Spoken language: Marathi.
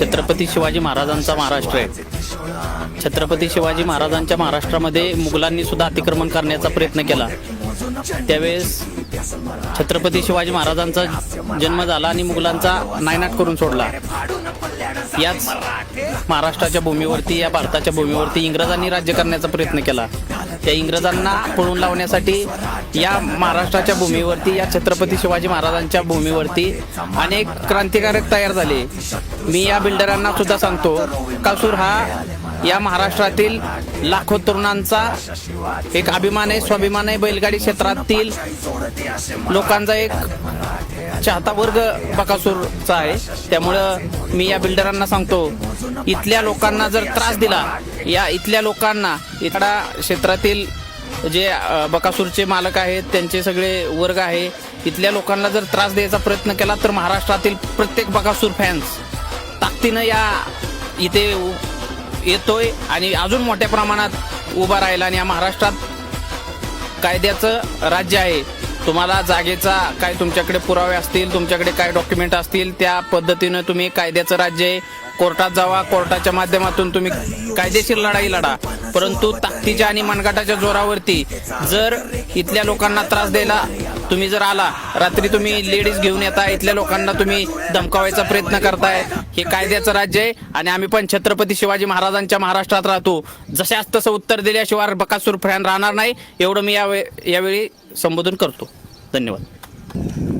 छत्रपती शिवाजी महाराजांचा महाराष्ट्र आहे। छत्रपती शिवाजी महाराजांच्या महाराष्ट्रामध्ये मुघलांनी सुद्धा अतिक्रमण करण्याचा प्रयत्न केला। त्यावेळेस छत्रपती शिवाजी महाराजांचा जन्म झाला आणि मुघलांचा नायनाट करून सोडला। याच महाराष्ट्राच्या भूमीवरती, या भारताच्या भूमीवरती इंग्रजांनी राज्य करण्याचा प्रयत्न केला। त्या इंग्रजांना पळून लावण्यासाठी या महाराष्ट्राच्या भूमीवरती, या छत्रपती शिवाजी महाराजांच्या भूमीवरती अनेक क्रांतिकारक तयार झाले। मी या बिल्डरांना सुद्धा सांगतो, बकासूर हा या महाराष्ट्रातील लाखो तरुणांचा एक अभिमान आहे, स्वाभिमान आहे। बैलगाडी क्षेत्रातील लोकांचा एक चाहता वर्ग बकासूरचा आहे। त्यामुळं मी या बिल्डरांना सांगतो, इथल्या लोकांना जर त्रास दिला, या इथल्या लोकांना, इथल्या क्षेत्रातील जे बकासूरचे मालक आहेत, त्यांचे सगळे वर्ग आहे, इथल्या लोकांना जर त्रास द्यायचा प्रयत्न केला तर महाराष्ट्रातील प्रत्येक बकासूर फॅन्स ताकदीनं या इथे येतोय आणि अजून मोठ्या प्रमाणात उभा राहिला। आणि या महाराष्ट्रात कायद्याचं राज्य आहे। तुम्हाला जागेचा काय तुमच्याकडे पुरावे असतील, तुमच्याकडे काय डॉक्युमेंट असतील, त्या पद्धतीनं तुम्ही कायद्याचं राज्य आहे, कोर्टात जावा, कोर्टाच्या माध्यमातून तुम्ही कायदेशीर लढाई लढा। परंतु ताकदीच्या आणि मनगटाच्या जोरावरती जर इथल्या लोकांना त्रास द्यायला तुम्ही जर आला, रात्री तुम्ही लेडीज घेऊन येता, इथल्या लोकांना तुम्ही धमकावायचा प्रयत्न करताय, हे कायद्याचं राज्य आहे। आणि आम्ही पण छत्रपती शिवाजी महाराजांच्या महाराष्ट्रात राहतो। जशाच तसं उत्तर दिल्याशिवाय बकासूर फॅन राहणार नाही, एवढं मी यावेळी संबोधन करतो। धन्यवाद।